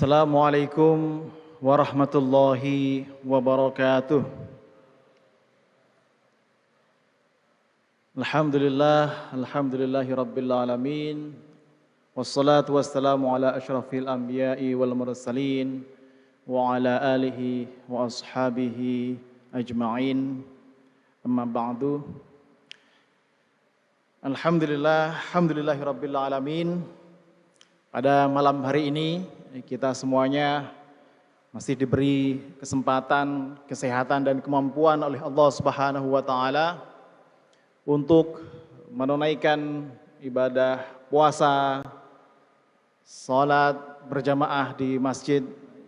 Assalamualaikum warahmatullahi wabarakatuh. Alhamdulillahi rabbil alamin. Wassalatu wassalamu ala asyrafil anbiya'i wal mursalin wa ala alihi wa ashabihi ajma'in. Amma ba'du. Alhamdulillahi rabbil alamin. Pada malam hari ini kita semuanya masih diberi kesempatan, kesehatan dan kemampuan oleh Allah Subhanahu wa taala untuk menunaikan ibadah puasa, salat berjamaah di masjid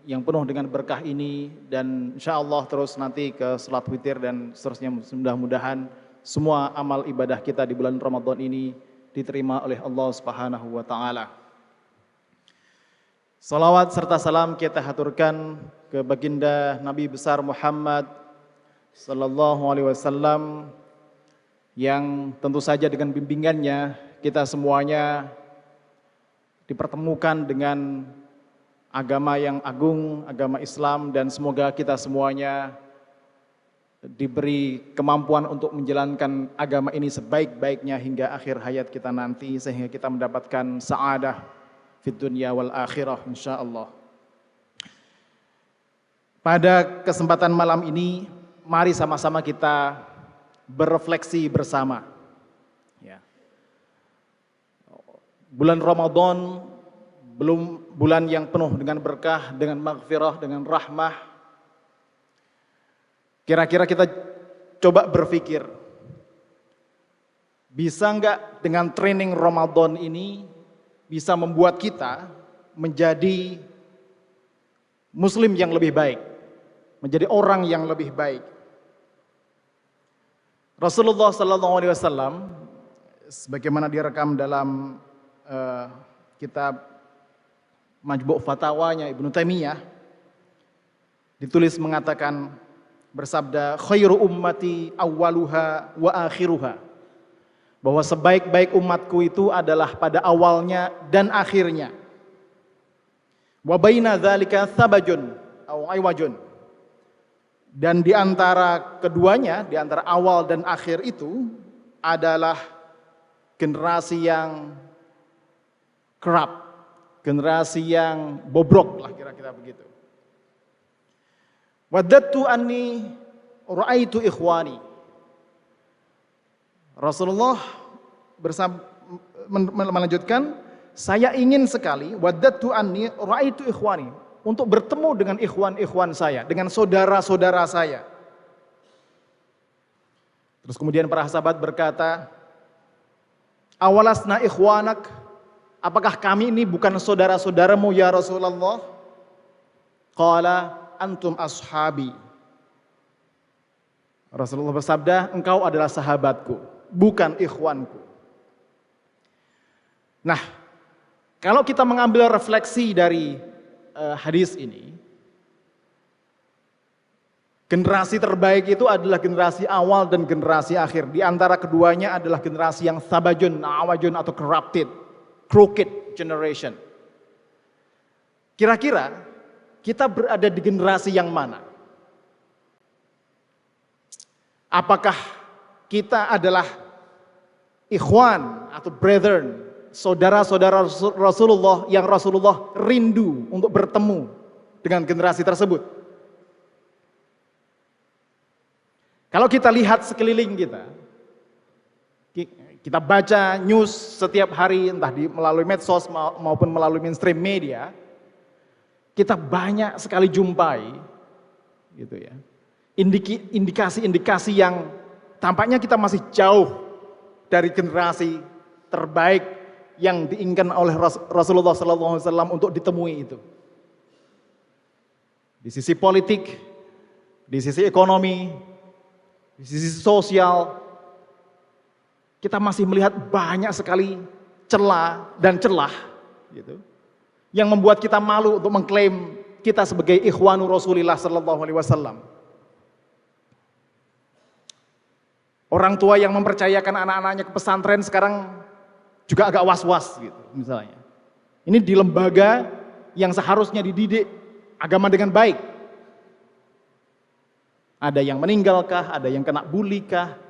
yang penuh dengan berkah ini, dan insyaallah terus nanti ke salat witir dan seterusnya. Mudah-mudahan semua amal ibadah kita di bulan Ramadan ini diterima oleh Allah Subhanahu wa taala. Salawat serta salam kita haturkan ke baginda Nabi besar Muhammad sallallahu alaihi wasallam yang tentu saja dengan bimbingannya kita semuanya dipertemukan dengan agama yang agung, agama Islam, dan semoga kita semuanya diberi kemampuan untuk menjalankan agama ini sebaik-baiknya hingga akhir hayat kita nanti sehingga kita mendapatkan sa'adah fid dunya wal akhirah insyaallah. Pada kesempatan malam ini mari sama-sama kita berefleksi bersama. Ya. Bulan Ramadan belum bulan yang penuh dengan berkah, dengan maghfirah, dengan rahmah. Kira-kira kita coba berpikir, bisa enggak dengan training Ramadan ini bisa membuat kita menjadi muslim yang lebih baik, menjadi orang yang lebih baik. Rasulullah sallallahu alaihi wasallam sebagaimana direkam dalam kitab Majmu' Fatawanya Ibnu Taimiyah ditulis mengatakan, bersabda, khairu ummati awwaluha wa akhiruha, bahwa sebaik-baik umatku itu adalah pada awalnya dan akhirnya. Wa baina dzalika sabajun aw aywajun, dan di antara keduanya, di antara awal dan akhir itu adalah generasi yang kerap, generasi yang bobrok lah kira-kira begitu. Waddatu anni ra'aitu ikhwani. Rasulullah melanjutkan, saya ingin sekali, waddatu anni ra'aitu ikhwani, untuk bertemu dengan ikhwan-ikhwan saya, dengan saudara-saudara saya. Terus kemudian para sahabat berkata, awalasna ikhwanak, apakah kami ini bukan saudara-saudaramu ya Rasulullah? Qala antum ashabi. Rasulullah bersabda, engkau adalah sahabatku, bukan ikhwanku. Nah, kalau kita mengambil refleksi dari hadis ini, generasi terbaik itu adalah generasi awal dan generasi akhir. Di antara keduanya adalah generasi yang sabajun, awajun atau corrupted, crooked generation. Kira-kira kita berada di generasi yang mana? Apakah kita adalah ikhwan atau brethren, saudara-saudara Rasulullah yang Rasulullah rindu untuk bertemu dengan generasi tersebut? Kalau kita lihat sekeliling kita baca news setiap hari, entah melalui medsos maupun melalui mainstream media, kita banyak sekali jumpai gitu ya, indikasi-indikasi yang tampaknya kita masih jauh dari generasi terbaik yang diinginkan oleh Rasulullah SAW untuk ditemui itu. Di sisi politik, di sisi ekonomi, di sisi sosial, kita masih melihat banyak sekali celah gitu, yang membuat kita malu untuk mengklaim kita sebagai ikhwanu Rasulillah SAW. Orang tua yang mempercayakan anak-anaknya ke pesantren sekarang juga agak was-was gitu misalnya. Ini di lembaga yang seharusnya dididik agama dengan baik. Ada yang meninggalkah, ada yang kena bulikah?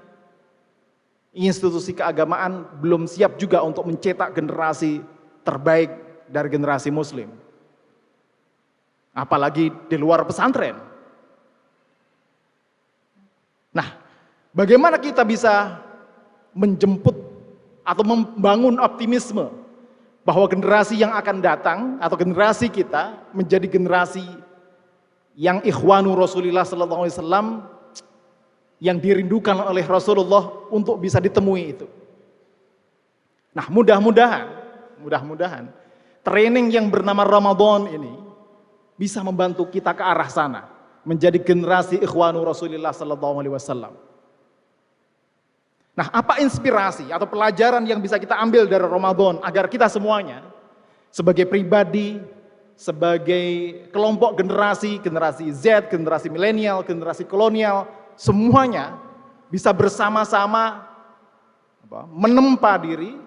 Institusi keagamaan belum siap juga untuk mencetak generasi terbaik dari generasi muslim. Apalagi di luar pesantren. Nah, bagaimana kita bisa menjemput atau membangun optimisme bahwa generasi yang akan datang atau generasi kita menjadi generasi yang ikhwanu Rasulullah sallallahu alaihi wasallam, yang dirindukan oleh Rasulullah untuk bisa ditemui itu. Nah, mudah-mudahan training yang bernama Ramadan ini bisa membantu kita ke arah sana, menjadi generasi ikhwanu Rasulullah sallallahu alaihi wasallam. Nah, apa inspirasi atau pelajaran yang bisa kita ambil dari Ramadan agar kita semuanya sebagai pribadi, sebagai kelompok generasi Z, generasi milenial, generasi kolonial, semuanya bisa bersama-sama menempa diri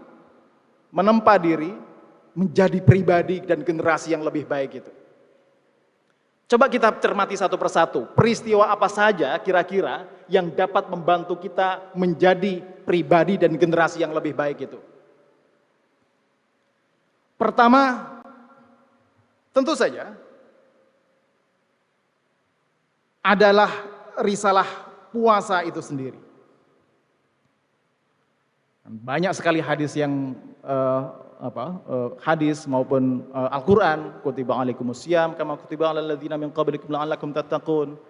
menjadi pribadi dan generasi yang lebih baik itu. Coba kita cermati satu persatu, peristiwa apa saja kira-kira yang dapat membantu kita menjadi pribadi dan generasi yang lebih baik itu. Pertama, tentu saja adalah risalah puasa itu sendiri. Banyak sekali hadis yang hadis maupun Al-Qur'an, kutiba alaikumusiyam kama kutiba alal ladzina min qablikum la'allakum tattaqun.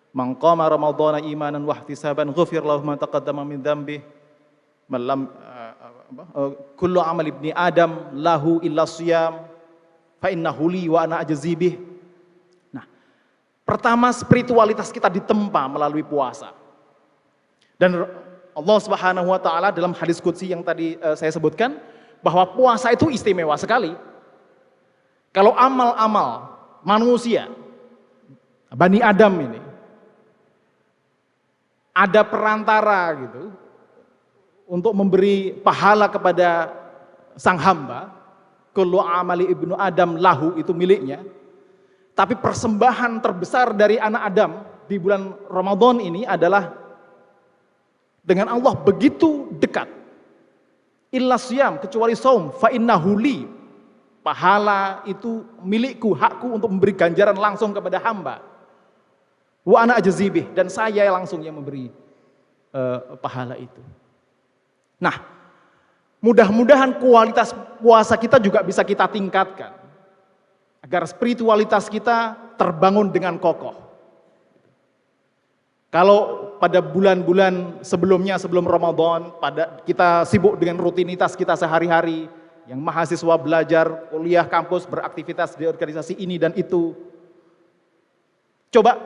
Man qama ramadhana imanan wa ihtisaban ghufir lahu ma taqaddama min dzambi. Kullu amal ibni Adam lahu illa shiyam fa innahu li wa ana ajzi bih. Nah, pertama spiritualitas kita ditempa melalui puasa. Dan Allah Subhanahu wa taala dalam hadis qudsi yang tadi saya sebutkan bahwa puasa itu istimewa sekali. Kalau amal-amal manusia, Bani Adam ini, ada perantara gitu untuk memberi pahala kepada sang hamba, kullu amali ibnu Adam lahu, itu miliknya. Tapi persembahan terbesar dari anak Adam di bulan Ramadan ini adalah dengan Allah begitu dekat. Illa siyam, kecuali saum, fa innahu li. Pahala itu milikku, hakku untuk memberi ganjaran langsung kepada hamba. Wa ana ajzi bih, dan saya langsung yang memberi pahala itu. Nah, mudah-mudahan kualitas puasa kita juga bisa kita tingkatkan agar spiritualitas kita terbangun dengan kokoh. Kalau pada bulan-bulan sebelumnya, sebelum Ramadan, kita sibuk dengan rutinitas kita sehari-hari, yang mahasiswa belajar, kuliah, kampus, beraktivitas di organisasi ini dan itu. Coba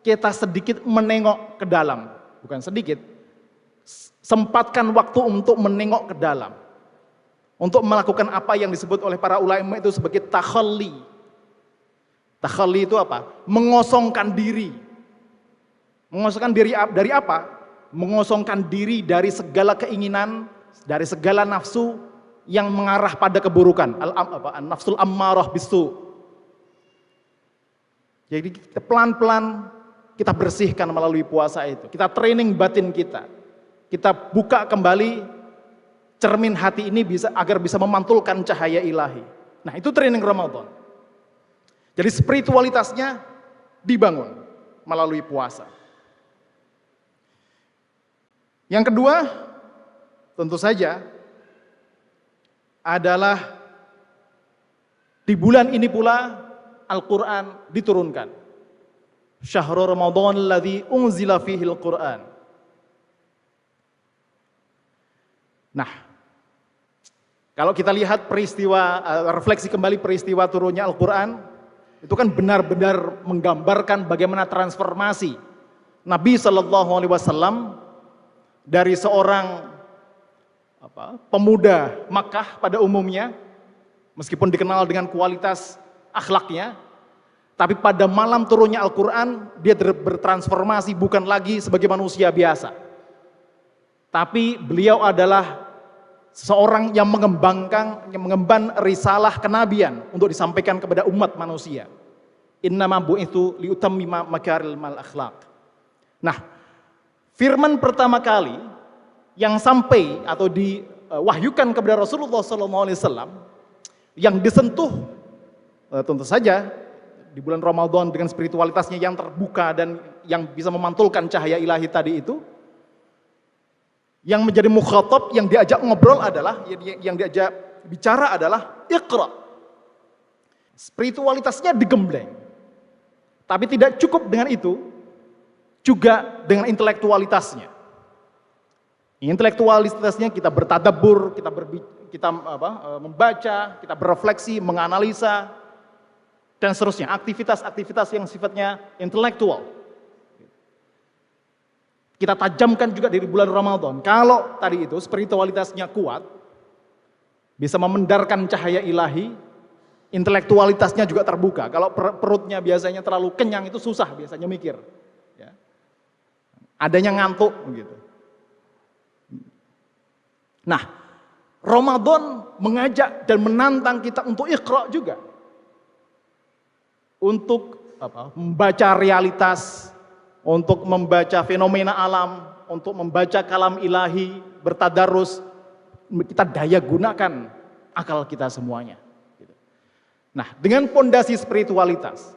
kita sedikit menengok ke dalam, bukan sedikit, sempatkan waktu untuk menengok ke dalam, untuk melakukan apa yang disebut oleh para ulama itu sebagai takhalli. Takhalli itu apa? Mengosongkan diri. Mengosongkan diri dari apa? Mengosongkan diri dari segala keinginan, dari segala nafsu yang mengarah pada keburukan. Nafsul ammarah bisu. Jadi pelan-pelan kita bersihkan melalui puasa itu. Kita training batin kita. Kita buka kembali cermin hati ini agar bisa memantulkan cahaya ilahi. Nah, itu training Ramadan. Jadi spiritualitasnya dibangun melalui puasa. Yang kedua, tentu saja adalah di bulan ini pula Al-Quran diturunkan. Syahrul Ramadan alladzi unzila fihi Al-Quran. Nah, kalau kita lihat peristiwa, refleksi kembali peristiwa turunnya Al-Quran, itu kan benar-benar menggambarkan bagaimana transformasi Nabi Shallallahu Alaihi Wasallam dari seorang pemuda Makkah pada umumnya, meskipun dikenal dengan kualitas akhlaknya, tapi pada malam turunnya Al-Quran, dia bertransformasi bukan lagi sebagai manusia biasa. Tapi beliau adalah seorang yang mengemban risalah kenabian untuk disampaikan kepada umat manusia. Innama bu'itsu liutammima makarimal akhlaq. Nah, firman pertama kali yang sampai atau diwahyukan kepada Rasulullah SAW yang disentuh tentu saja di bulan Ramadan dengan spiritualitasnya yang terbuka dan yang bisa memantulkan cahaya ilahi tadi itu, yang menjadi mukhatab, yang diajak ngobrol adalah, yang diajak bicara adalah Iqra. Spiritualitasnya digembleng. Tapi tidak cukup dengan itu, juga dengan intelektualitasnya. Intelektualitasnya kita bertadabbur, kita membaca, kita berefleksi, menganalisa, dan seterusnya. Aktivitas-aktivitas yang sifatnya intelektual. Kita tajamkan juga dari bulan Ramadan. Kalau tadi itu spiritualitasnya kuat, bisa memendarkan cahaya ilahi, intelektualitasnya juga terbuka. Kalau perutnya biasanya terlalu kenyang itu susah biasanya mikir. Ya. Adanya ngantuk begitu. Nah, Ramadan mengajak dan menantang kita untuk iqra juga. Untuk membaca realitas, untuk membaca fenomena alam, untuk membaca kalam ilahi, bertadarus, kita daya gunakan akal kita semuanya. Nah, dengan pondasi spiritualitas,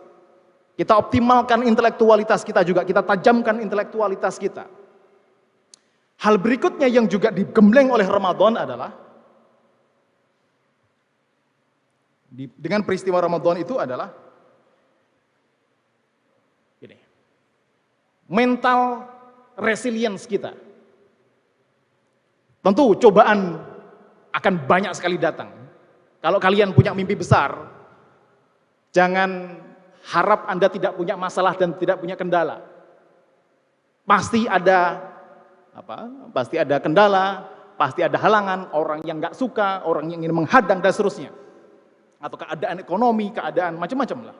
kita optimalkan intelektualitas kita juga, kita tajamkan intelektualitas kita. Hal berikutnya yang juga digembleng oleh Ramadan adalah, dengan peristiwa Ramadan itu adalah ini, mental resilience kita. Tentu cobaan akan banyak sekali datang. Kalau kalian punya mimpi besar, jangan harap Anda tidak punya masalah dan tidak punya kendala. Pasti ada pasti ada kendala, pasti ada halangan, orang yang nggak suka, orang yang ingin menghadang dan seterusnya. Atau keadaan ekonomi, keadaan macam-macam lah.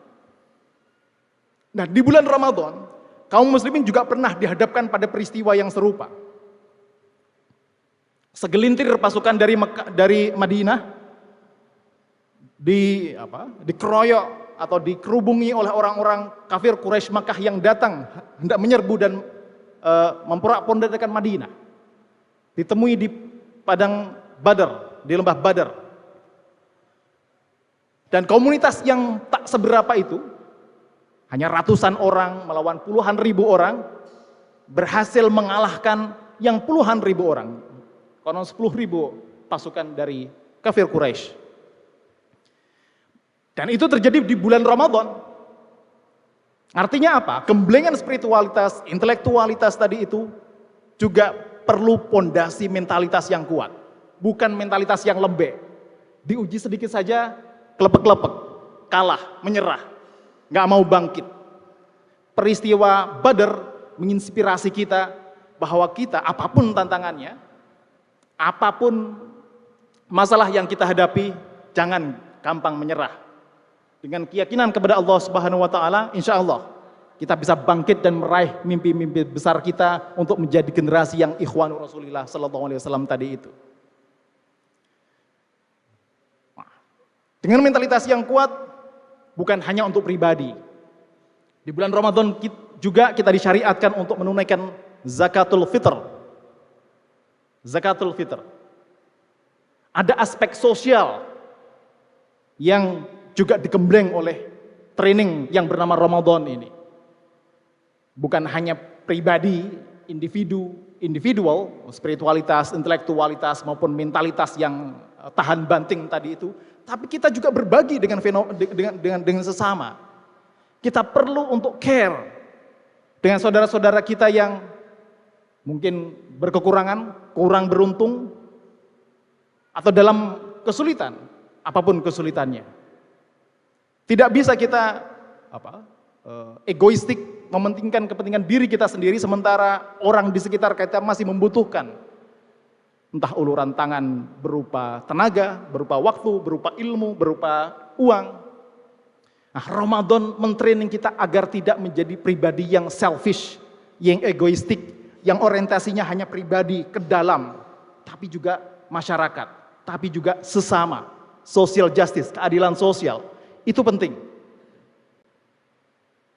Nah, di bulan Ramadan, kaum muslimin juga pernah dihadapkan pada peristiwa yang serupa. Segelintir pasukan dari Madinah dikeroyok atau dikerubungi oleh orang-orang kafir Quraisy Makkah yang datang hendak menyerbu dan memporak-pondakan Madinah. Ditemui di padang Badar, di lembah Badar. Dan komunitas yang tak seberapa itu, hanya ratusan orang melawan puluhan ribu orang, berhasil mengalahkan yang puluhan ribu orang. Konon 10.000 pasukan dari kafir Quraisy. Dan itu terjadi di bulan Ramadan. Artinya apa? Gemblengan spiritualitas, intelektualitas tadi itu juga perlu pondasi mentalitas yang kuat. Bukan mentalitas yang lembek. Diuji sedikit saja, kelepek-kelepek, kalah, menyerah, nggak mau bangkit. Peristiwa Badar menginspirasi kita bahwa kita, apapun tantangannya, apapun masalah yang kita hadapi, jangan gampang menyerah. Dengan keyakinan kepada Allah Subhanahu wa taala, insya Allah kita bisa bangkit dan meraih mimpi-mimpi besar kita untuk menjadi generasi yang ikhwanu Rasulillah sallallahu alaihi wasallam tadi itu. Dengan mentalitas yang kuat, bukan hanya untuk pribadi. Di bulan Ramadan juga kita disyariatkan untuk menunaikan zakatul fitr. Zakatul fitr. Ada aspek sosial yang juga digembleng oleh training yang bernama Ramadan ini. Bukan hanya pribadi, individual, spiritualitas, intelektualitas maupun mentalitas yang tahan banting tadi itu, tapi kita juga berbagi dengan sesama. Kita perlu untuk care dengan saudara-saudara kita yang mungkin berkekurangan, kurang beruntung, atau dalam kesulitan, apapun kesulitannya. Tidak bisa kita egoistik, mementingkan kepentingan diri kita sendiri sementara orang di sekitar kita masih membutuhkan entah uluran tangan berupa tenaga, berupa waktu, berupa ilmu, berupa uang. Nah, Ramadan mentraining kita agar tidak menjadi pribadi yang selfish, yang egoistik, yang orientasinya hanya pribadi ke dalam, tapi juga masyarakat, tapi juga sesama. Social justice, keadilan sosial, itu penting.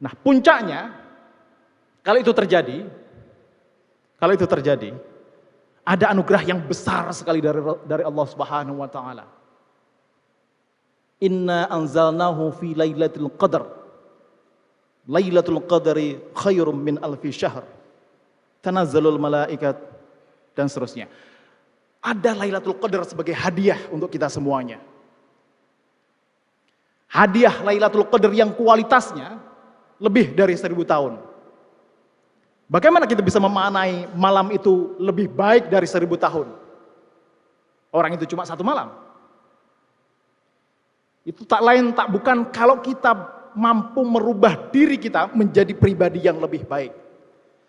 Nah, puncaknya, kalau itu terjadi, ada anugerah yang besar sekali dari Allah Subhanahu wa taala. Inna anzalnahu fi lailatul qadar. Lailatul qadari khairum min alfi syahr. Tanazzalul malaikat dan seterusnya. Ada Lailatul Qadar sebagai hadiah untuk kita semuanya. Hadiah Lailatul Qadar yang kualitasnya lebih dari 1000 tahun. Bagaimana kita bisa memaknai malam itu lebih baik dari 1000 tahun? Orang itu cuma satu malam. Itu tak lain tak bukan kalau kita mampu merubah diri kita menjadi pribadi yang lebih baik.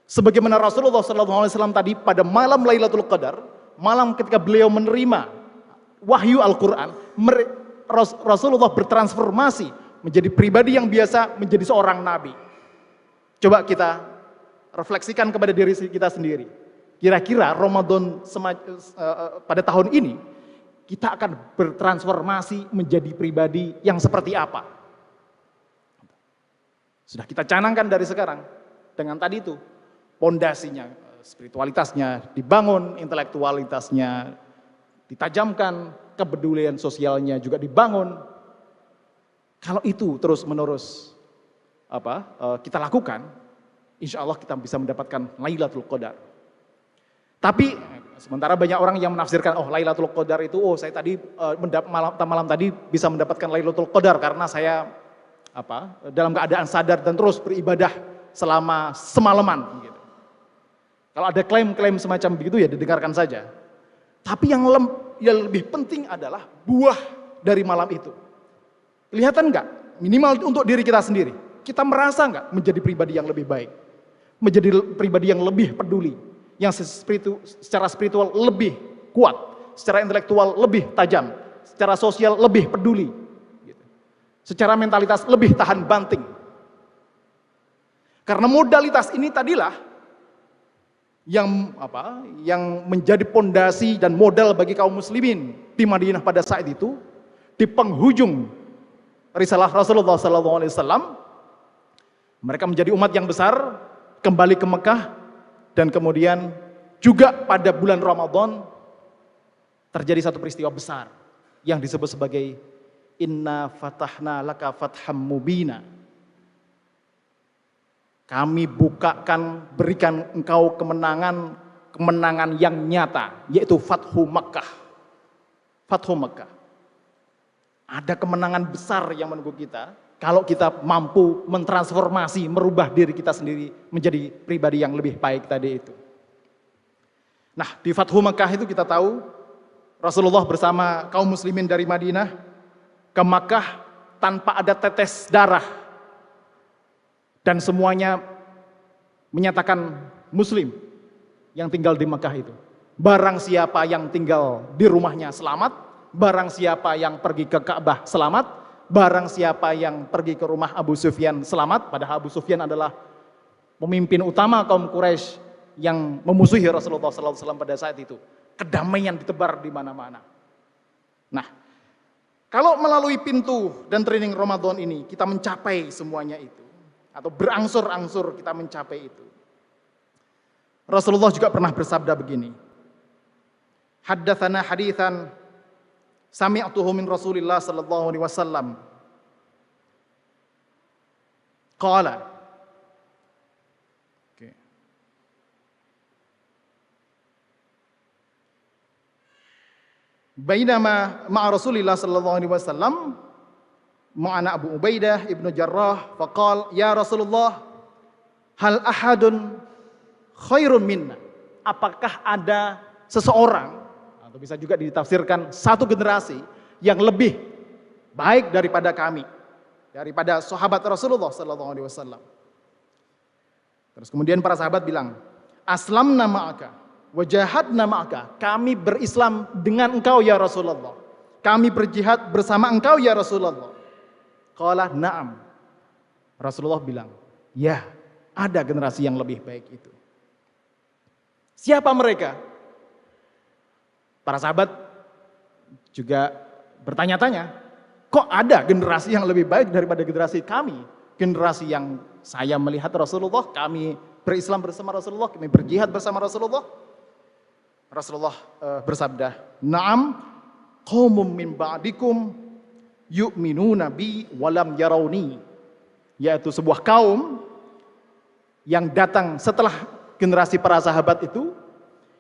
Sebagaimana Rasulullah SAW tadi pada malam Lailatul Qadar, malam ketika beliau menerima wahyu Al-Quran, Rasulullah bertransformasi menjadi pribadi yang biasa, menjadi seorang nabi. Coba kita refleksikan kepada diri kita sendiri. Kira-kira Ramadan pada tahun ini, kita akan bertransformasi menjadi pribadi yang seperti apa? Sudah kita canangkan dari sekarang. Dengan tadi itu, pondasinya, spiritualitasnya dibangun, intelektualitasnya ditajamkan, kepedulian sosialnya juga dibangun. Kalau itu terus-menerus kita lakukan, insya Allah kita bisa mendapatkan Lailatul Qadar. Tapi sementara banyak orang yang menafsirkan, Lailatul Qadar itu, saya tadi malam tadi bisa mendapatkan Lailatul Qadar karena saya dalam keadaan sadar dan terus beribadah selama semalaman. Gitu. Kalau ada klaim-klaim semacam begitu ya didengarkan saja. Tapi yang lebih penting adalah buah dari malam itu. Kelihatan nggak? Minimal untuk diri kita sendiri. Kita merasa nggak menjadi pribadi yang lebih baik? Menjadi pribadi yang lebih peduli. Yang secara spiritual lebih kuat. Secara intelektual lebih tajam. Secara sosial lebih peduli. Gitu. Secara mentalitas lebih tahan banting. Karena modalitas ini tadilah yang menjadi pondasi dan modal bagi kaum muslimin di Madinah pada saat itu, di penghujung risalah Rasulullah SAW, mereka menjadi umat yang besar, kembali ke Mekah, dan kemudian juga pada bulan Ramadan terjadi satu peristiwa besar yang disebut sebagai Inna fatahna laka fatham mubina. Kami berikan engkau kemenangan yang nyata, yaitu Fathu Makkah. Fathu Makkah. Ada kemenangan besar yang menunggu kita, kalau kita mampu mentransformasi, merubah diri kita sendiri menjadi pribadi yang lebih baik tadi itu. Nah, di Fathu Makkah itu kita tahu, Rasulullah bersama kaum muslimin dari Madinah ke Makkah tanpa ada tetes darah. Dan semuanya menyatakan muslim yang tinggal di Mekah itu. Barang siapa yang tinggal di rumahnya selamat, barang siapa yang pergi ke Ka'bah selamat, barang siapa yang pergi ke rumah Abu Sufyan selamat. Padahal Abu Sufyan adalah pemimpin utama kaum Quraisy yang memusuhi Rasulullah SAW pada saat itu. Kedamaian ditebar di mana-mana. Nah, kalau melalui pintu dan training Ramadan ini kita mencapai semuanya itu, atau berangsur-angsur kita mencapai itu. Rasulullah juga pernah bersabda begini. Haddatsana haditsan sami'tuhu min Rasulillah sallallahu alaihi wasallam. Qala. Oke. Bainama ma'a Rasulillah sallallahu alaihi wasallam ma'ana Abu Ubaidah ibnu Jarrah faqal ya Rasulullah hal ahadun khairun minna, apakah ada seseorang atau bisa juga ditafsirkan satu generasi yang lebih baik daripada kami, daripada sahabat Rasulullah sallallahu alaihi wasallam. Terus kemudian para sahabat bilang, aslamna ma'aka wa jahadna ma'aka, kami berislam dengan engkau ya Rasulullah, kami berjihad bersama engkau ya Rasulullah. Qala na'am. Rasulullah bilang, ya, ada generasi yang lebih baik itu. Siapa mereka? Para sahabat juga bertanya-tanya, kok ada generasi yang lebih baik daripada generasi kami? Generasi yang saya melihat Rasulullah, kami berislam bersama Rasulullah, kami berjihad bersama Rasulullah. Rasulullah bersabda, "Na'am, qaumum min ba'dikum yu'minuna bi walam yarawni." Yaitu sebuah kaum yang datang setelah generasi para sahabat itu,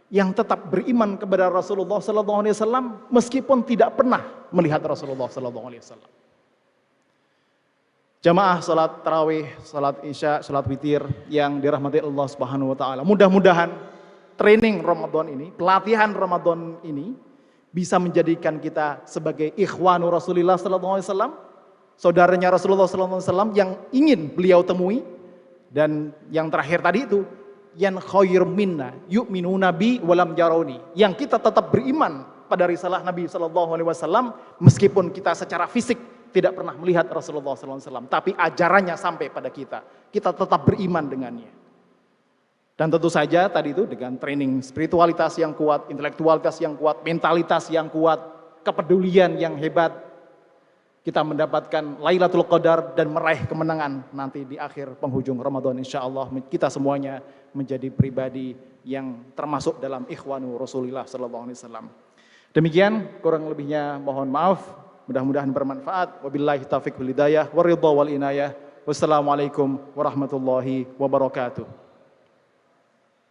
yang tetap beriman kepada Rasulullah sallallahu alaihi wasallam meskipun tidak pernah melihat Rasulullah sallallahu alaihi wasallam. Jamaah salat tarawih, salat isya, salat witir yang dirahmati Allah Subhanahu wa taala. Mudah-mudahan training Ramadan ini, pelatihan Ramadan ini bisa menjadikan kita sebagai ikhwanu Rasulullah sallallahu alaihi wasallam, saudaranya Rasulullah sallallahu alaihi wasallam yang ingin beliau temui. Dan yang terakhir tadi itu, yan khair minna yu'minuna bi walam yarawni, yang kita tetap beriman pada risalah Nabi sallallahu alaihi wasallam meskipun kita secara fisik tidak pernah melihat Rasulullah sallallahu alaihi wasallam, tapi ajarannya sampai pada kita tetap beriman dengannya. Dan tentu saja tadi itu dengan training spiritualitas yang kuat, intelektualitas yang kuat, mentalitas yang kuat, kepedulian yang hebat, kita mendapatkan Lailatul Qadar dan meraih kemenangan nanti di akhir penghujung Ramadan. Insya Allah kita semuanya menjadi pribadi yang termasuk dalam ikhwanu Rasulullah sallallahu alaihi wasallam. Demikian, kurang lebihnya mohon maaf. Mudah-mudahan bermanfaat. Wabillahi taufiq wal hidayah, waridha wal inayah. Wassalamualaikum warahmatullahi wabarakatuh.